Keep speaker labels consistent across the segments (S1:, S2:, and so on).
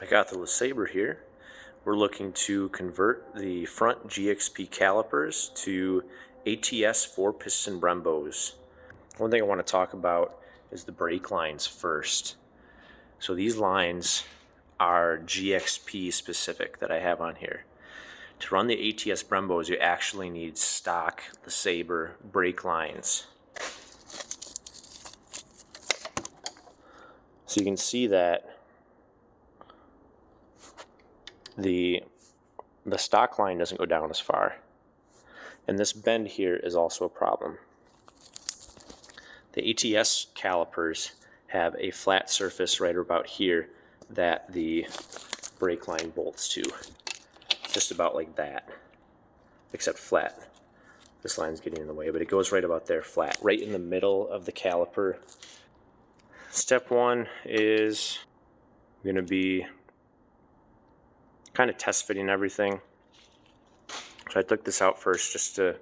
S1: I got the LeSabre here. We're looking to convert the front GXP calipers to ATS 4-piston Brembos. One thing I want to talk about is the brake lines first. So these lines are GXP specific that I have on here. To run the ATS Brembos, you actually need stock LeSabre brake lines. So you can see that the stock line doesn't go down as far. And this bend here is also a problem. The ATS calipers have a flat surface right about here that the brake line bolts to. Just about like that, except flat. This line's getting in the way, but it goes right about there, flat, right in the middle of the caliper. Step one is going to be kind of test fitting everything. So I took this out first just to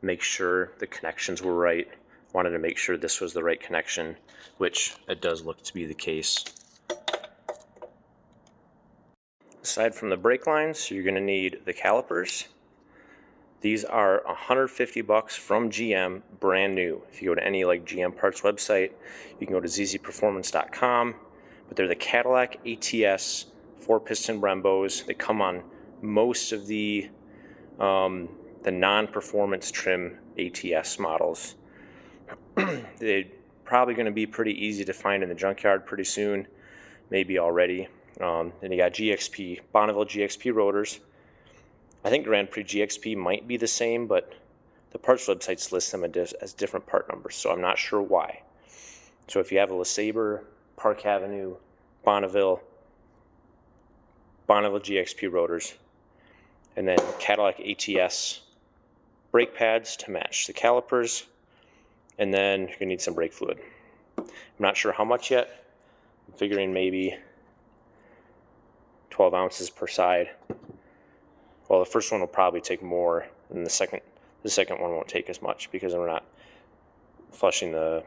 S1: make sure the connections were right. Wanted to make sure this was the right connection, which it does look to be the case. Aside from the brake lines, you're going to need the calipers. These are $150 from GM, brand new. If you go to any like GM parts website, you can go to zzperformance.com, but they're the Cadillac ATS 4-piston Brembos. They come on most of the non-performance trim ATS models. They're probably going to be pretty easy to find in the junkyard pretty soon, maybe already. Then you got GXP, Bonneville GXP rotors. I think Grand Prix GXP might be the same, but the parts websites list them as different part numbers, so I'm not sure why. So if you have a LeSabre, Park Avenue, Bonneville GXP rotors, and then Cadillac ATS brake pads to match the calipers, and then you're going to need some brake fluid. I'm not sure how much yet. I'm figuring maybe 12 ounces per side. Well, the first one will probably take more, and the second one won't take as much because we're not flushing the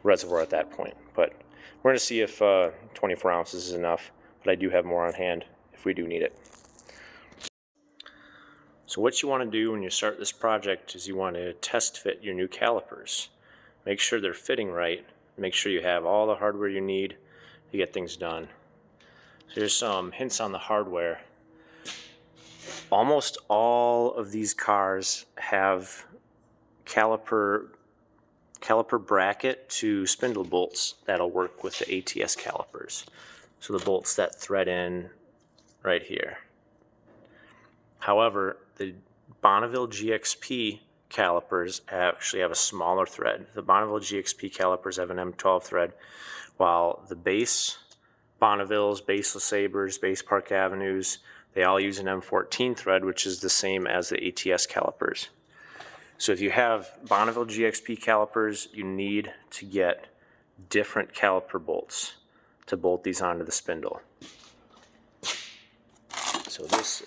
S1: reservoir at that point. But we're going to see if 24 ounces is enough, but I do have more on hand if we do need it. So what you want to do when you start this project is you want to test fit your new calipers. Make sure they're fitting right. Make sure you have all the hardware you need to get things done. So here's some hints on the hardware. Almost all of these cars have caliper bracket to spindle bolts that'll work with the ATS calipers. So the bolts that thread in right here. However, the Bonneville GXP calipers actually have a smaller thread. The Bonneville GXP calipers have an M12 thread, while the base Bonnevilles, base LeSabres, base Park Avenues, they all use an M14 thread, which is the same as the ATS calipers. So if you have Bonneville GXP calipers, you need to get different caliper bolts to bolt these onto the spindle. So this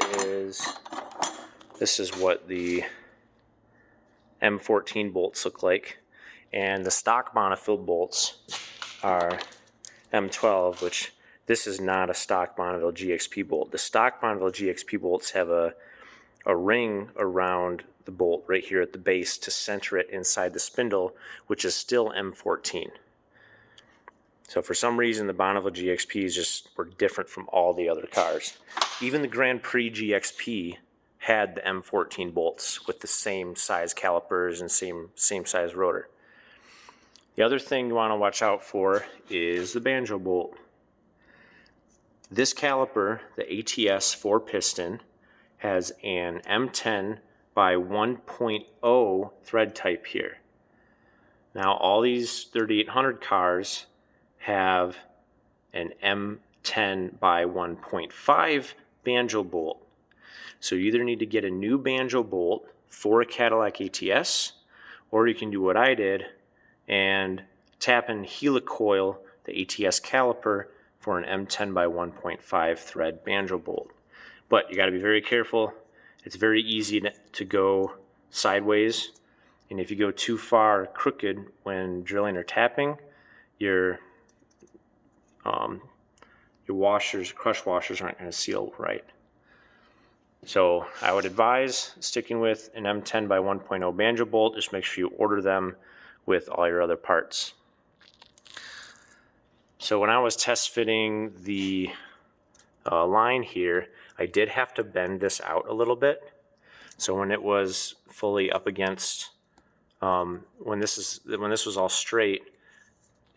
S1: is what the M14 bolts look like, and the stock Bonneville bolts are M12, which this is not a stock Bonneville GXP bolt. The stock Bonneville GXP bolts have a ring around the bolt right here at the base to center it inside the spindle, which is still M14. So for some reason the Bonneville GXPs just were different from all the other cars. Even the Grand Prix GXP had the M14 bolts with the same size calipers and same size rotor. The other thing you want to watch out for is the banjo bolt. This caliper, the ATS 4-piston, has an M10 by 1.0 thread type here. Now all these 3800 cars have an M10 by 1.5 banjo bolt. So you either need to get a new banjo bolt for a Cadillac ATS, or you can do what I did and tap and helicoil the ATS caliper for an M10 by 1.5 thread banjo bolt. But you got to be very careful. It's very easy to go sideways, and if you go too far crooked when drilling or tapping, your your washers, crush washers aren't going to seal right. So I would advise sticking with an M10 by 1.0 banjo bolt. Just make sure you order them with all your other parts. So when I was test fitting the line here, I did have to bend this out a little bit. So when it was fully up against, when this was all straight,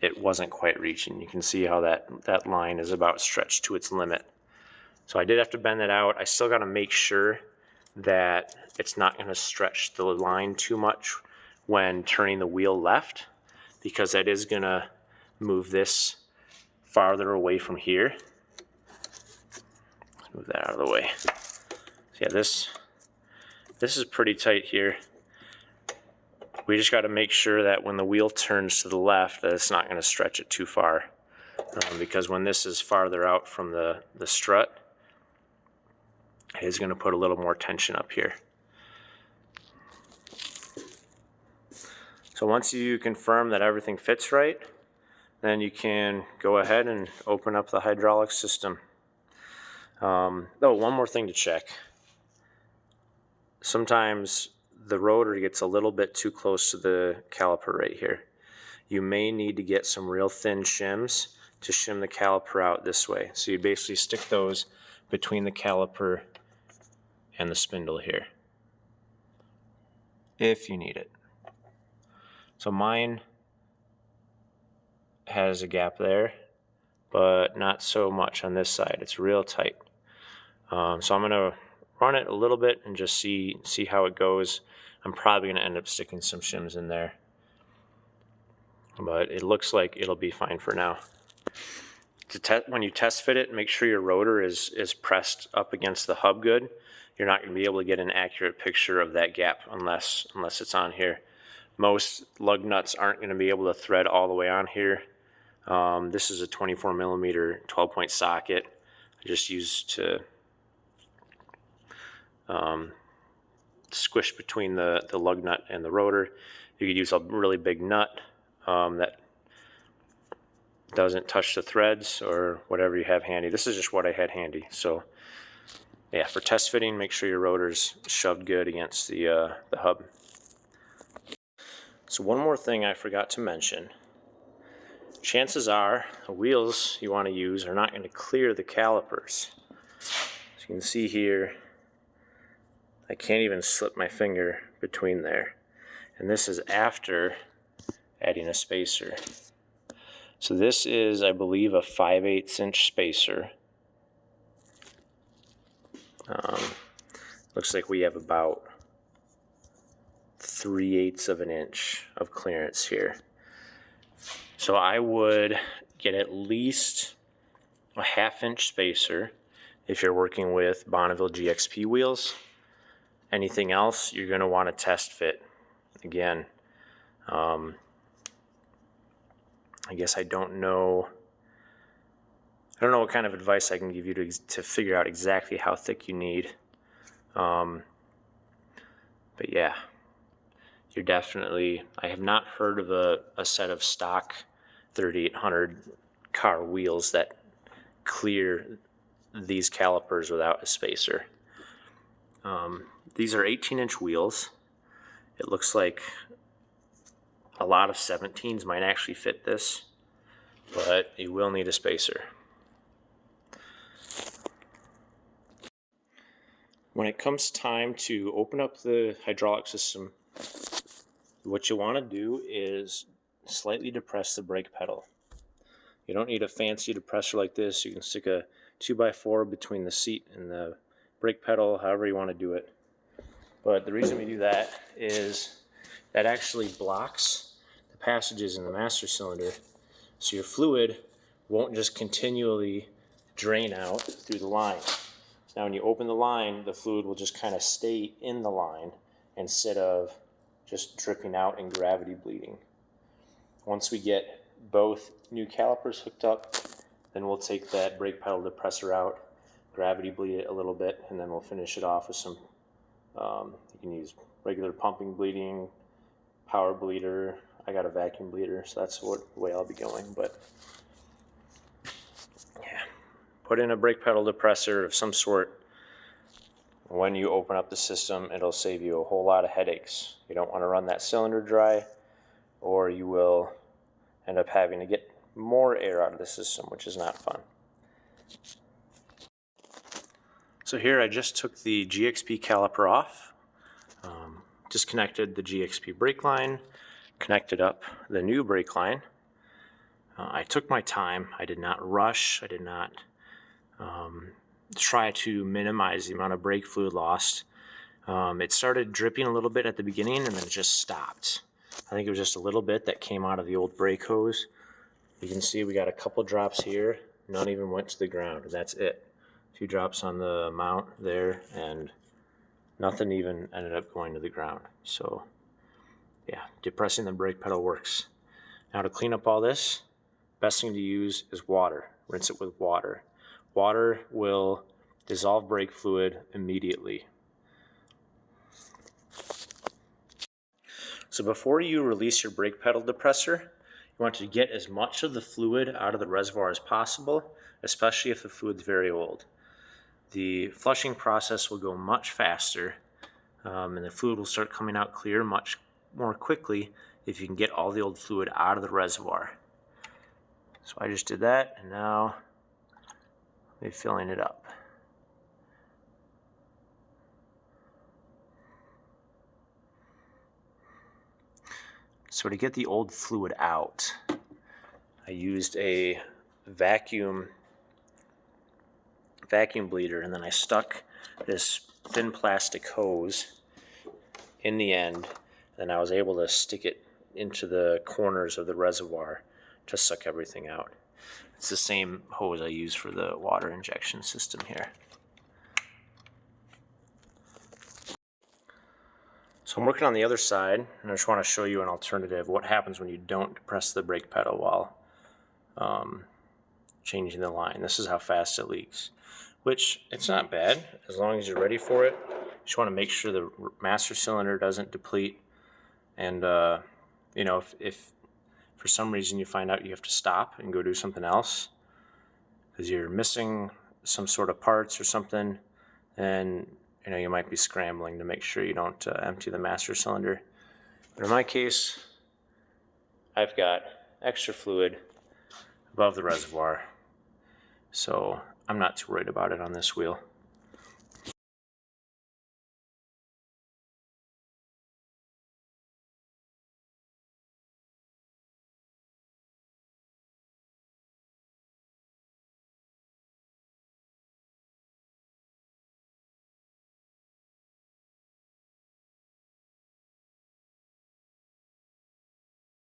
S1: it wasn't quite reaching. You can see how that line is about stretched to its limit. So I did have to bend that out. I still got to make sure that it's not going to stretch the line too much when turning the wheel left, because that is going to move this farther away from here. Let's move that out of the way. So yeah, this is pretty tight here. We just got to make sure that when the wheel turns to the left, that it's not going to stretch it too far, because when this is farther out from the strut, it is going to put a little more tension up here. So once you confirm that everything fits right, then you can go ahead and open up the hydraulic system. Oh, one more thing to check. Sometimes the rotor gets a little bit too close to the caliper right here. You may need to get some real thin shims to shim the caliper out this way. So you basically stick those between the caliper and the spindle here, if you need it. So mine has a gap there, but not so much on this side. It's real tight. So I'm gonna run it a little bit and just see how it goes. I'm probably gonna end up sticking some shims in there, but it looks like it'll be fine for now. When you test fit it, make sure your rotor is pressed up against the hub good. You're not going to be able to get an accurate picture of that gap unless it's on here. Most lug nuts aren't going to be able to thread all the way on here. This is a 24 millimeter 12-point socket I just used to squish between the lug nut and the rotor. You could use a really big nut that doesn't touch the threads, or whatever you have handy. This is just what I had handy. So yeah, for test fitting, make sure your rotor's shoved good against the hub. So one more thing I forgot to mention. Chances are the wheels you want to use are not going to clear the calipers. As you can see here, I can't even slip my finger between there. And this is after adding a spacer. So this is, I believe, a 5/8 inch spacer. Looks like we have about 3/8 of an inch of clearance here. So I would get at least a 1/2 inch spacer if you're working with Bonneville GXP wheels. Anything else, you're going to want to test fit. Again, I guess I don't know what kind of advice I can give you to figure out exactly how thick you need. But yeah, you're definitely, I have not heard of a set of stock 3800 car wheels that clear these calipers without a spacer. These are 18-inch wheels. It looks like a lot of 17s might actually fit this, but you will need a spacer. When it comes time to open up the hydraulic system, what you want to do is slightly depress the brake pedal. You don't need a fancy depressor like this. You can stick a 2x4 between the seat and the brake pedal, however you want to do it. But the reason we do that is that actually blocks the passages in the master cylinder, so your fluid won't just continually drain out through the line. Now when you open the line, the fluid will just kind of stay in the line instead of just dripping out and gravity bleeding. Once we get both new calipers hooked up, then we'll take that brake pedal depressor out, gravity bleed it a little bit, and then we'll finish it off with some, you can use regular pumping bleeding, power bleeder. I got a vacuum bleeder, so that's the way I'll be going. But yeah, put in a brake pedal depressor of some sort. When you open up the system, it'll save you a whole lot of headaches. You don't want to run that cylinder dry, or you will end up having to get more air out of the system, which is not fun. So here I just took the GXP caliper off, disconnected the GXP brake line, connected up the new brake line. I took my time. I did not rush. I did not try to minimize the amount of brake fluid lost. It started dripping a little bit at the beginning and then it just stopped. I think it was just a little bit that came out of the old brake hose. You can see we got a couple drops here. None even went to the ground, and that's it. A few drops on the mount there, and nothing even ended up going to the ground. So yeah, depressing the brake pedal works. Now to clean up all this, best thing to use is water. Rinse it with water. Water will dissolve brake fluid immediately. So before you release your brake pedal depressor, you want to get as much of the fluid out of the reservoir as possible, especially if the fluid's very old. The flushing process will go much faster, and the fluid will start coming out clear much more quickly if you can get all the old fluid out of the reservoir. So I just did that, and now I'm filling it up. So to get the old fluid out, I used a vacuum bleeder, and then I stuck this thin plastic hose in the end, and I was able to stick it into the corners of the reservoir to suck everything out. It's the same hose I use for the water injection system here. So I'm working on the other side, and I just want to show you an alternative. What happens when you don't depress the brake pedal while changing the line. This is how fast it leaks, which it's not bad as long as you're ready for it. You just want to make sure the master cylinder doesn't deplete, and you know, if for some reason you find out you have to stop and go do something else because you're missing some sort of parts or something, then you know you might be scrambling to make sure you don't empty the master cylinder. But in my case, I've got extra fluid above the reservoir, so I'm not too worried about it on this wheel.